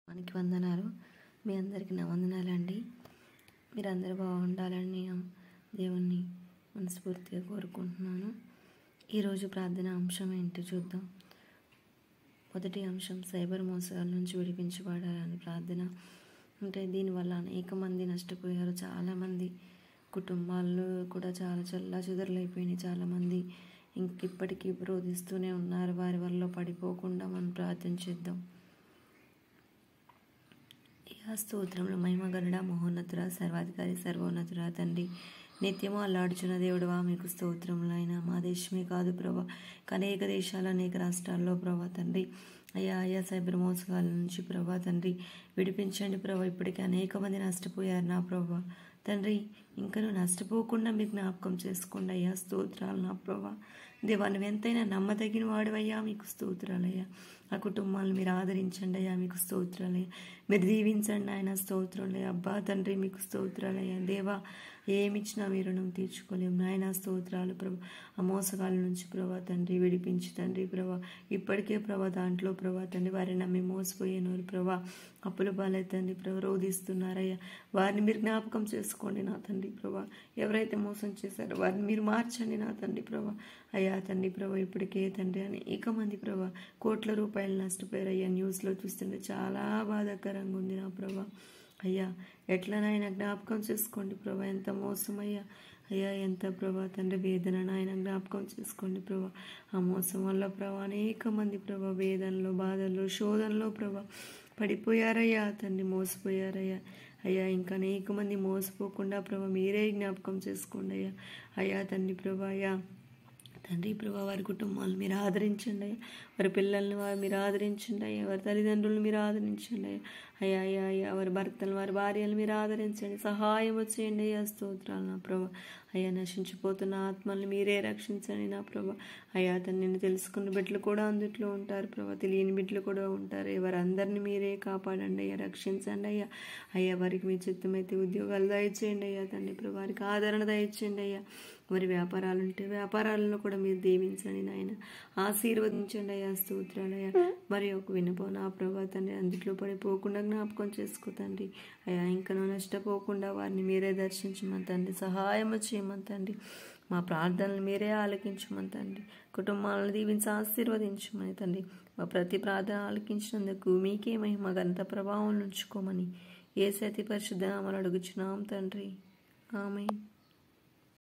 మనకి వందనాలు. మీ అందరికీ నా వందనాలండి. మీరందరూ బాగుండాలని నేను దేవుణ్ణి మనస్ఫూర్తిగా కోరుకుంటున్నాను. ఈరోజు ప్రార్థన అంశం ఏంటో చూద్దాం. మొదటి అంశం, సైబర్ మోసాల నుంచి విడిపించబడాలని ప్రార్థన. అంటే దీనివల్ల అనేక మంది నష్టపోయారు. చాలామంది కుటుంబాలు కూడా చాలా చెల్లాచెదరులైపోయినాయి. చాలామంది ఇప్పటికీ రోధిస్తూనే ఉన్నారు. వారి వల్ల పడిపోకుండా మనం ప్రార్థన చేద్దాం. స్తోత్రములు మహిమగరుడ మహోన్నతుడ సర్వాధికారి సర్వోన్నతుడ తండ్రి, నిత్యము అల్లాడుచున్న దేవుడువా మీకు స్తోత్రములైనా. మా దేశమే కాదు ప్రభా, అనేక దేశాలు అనేక రాష్ట్రాల్లో ప్రభా తండ్రి అయ్యా సైబర్ మోసాల నుంచి ప్రభా తండ్రి విడిపించండి ప్రభా. ఇప్పటికీ అనేక మంది నష్టపోయారు నా ప్రభా తండ్రి. ఇంకా నువ్వు నష్టపోకుండా మీకు జ్ఞాపకం చేసుకోండి అయ్యా. స్తోత్రాలు నా ప్రభా. దేవా, నువ్వు ఎంతైనా నమ్మదగిన వాడువయ్యా, మీకు స్తోత్రాలయ్యా. ఆ కుటుంబాలను మీరు ఆదరించండి అయ్యా, మీకు స్తోత్రాలయ్యా. మీరు దీవించండి ఆయన, స్తోత్రాలయ్యా. అబ్బా తండ్రి మీకు స్తోత్రాలయ్యా. దేవా, ఏమిచ్చినా మీరు రుణం తీర్చుకోలేము నాయన. స్తోత్రాలు ప్రభా. ఆ మోసగాల నుంచి ప్రభా తండ్రి విడిపించి తండ్రి ప్రభా. ఇప్పటికే ప్రభా దాంట్లో ప్రభా తండ్రి వారిని నమ్మి మోసపోయేనోరు ప్రభా, అప్పుల పాలై తండ్రి ప్రభా రోధిస్తున్నారయ్యా. వారిని మీరు జ్ఞాపకం చేసుకోండి నా తండ్రి ప్రభా. ఎవరైతే మోసం చేశారో వారిని మీరు మార్చండి నా తండ్రి ప్రభా. అయ్యా తండ్రి ప్రభా, ఇప్పటికే తండ్రి అనేక మంది ప్రభా కోట్ల రూపాయలు నష్టపోయారు అయ్యా. న్యూస్లో చూస్తుంటే చాలా బాధాకరంగా ఉంది నా ప్రభా. అయ్యా ఎట్లనైనా జ్ఞాపకం చేసుకోండి ప్రభా. ఎంత మోసమయ్యా అయ్యా, ఎంత ప్రభా తండ్రి వేదన ఆయన జ్ఞాపకం చేసుకోండి ప్రభా. ఆ మోసం వల్ల ప్రభా అనేక మంది ప్రభా వేదనలో బాధల్లో శోధనలో ప్రభా పడిపోయారయ్యా తండ్రి, మోసపోయారయ్యా. అయ్యా ఇంకా అనేక మంది మోసపోకుండా ప్రభా మీరే జ్ఞాపకం చేసుకోండి అయ్యా. అయ్యా తండ్రి ప్రభా, అయ్యా తండ్రి ప్రభా వారి కుటుంబాలను మీరు ఆదరించండి అయ్యా. వారి పిల్లల్ని మీరు ఆదరించండి అయ్యా. వారి తల్లిదండ్రులను మీరు ఆదరించండి అయ్యా. అయ్యా అయ్యా అయ్యా వారి భర్తలు వారి భార్యలు మీరు ఆదరించండి, సహాయం వచ్చేయండి అయ్యా. స్తోత్రాలు నా ప్రభా. అయ్యా నశించిపోతున్న ఆత్మల్ని మీరే రక్షించండి నా ప్రభా. అయ్యా తండ్రిని తెలుసుకున్న బిడ్డలు కూడా అందుట్లో ఉంటారు ప్రభా, తెలియని బిడ్డలు కూడా ఉంటారు. వారందరినీ మీరే కాపాడండి అయ్యా, రక్షించండి అయ్యా. అయ్యా వారికి మీ చిత్తమైతే ఉద్యోగాలు దయచేయండి అయ్యా తండ్రి ప్రభా. వారికి ఆదరణ దయచేయండి అయ్యా. వారి వ్యాపారాలు ఉంటే వ్యాపారాలను కూడా మీరు దీవించండి నాయన, ఆశీర్వదించండి అయ్యా. స్తోత్రాలయ్యా. మరి ఒక వినపో నా ప్రభా తండ్రి, అందుట్లో పడిపోకుండా జ్ఞాపకం చేసుకో తండ్రి. అయ్యా ఇంకా నష్టపోకుండా వారిని మీరే దర్శించమని తండ్రి, సహాయం చేయమని తండ్రి. మా ప్రార్థనలు మీరే ఆలకించమని తండ్రి. కుటుంబాలను దీవించి ఆశీర్వదించమని తండ్రి. మా ప్రతి ప్రార్థన ఆలకించినందుకు మీకే మహిమ ఘనత ప్రభావం ఉంచుకోమని యేసు అతి పరిశుద్ధ నామములో అడుగుచున్నాం తండ్రి. ఆమేన్.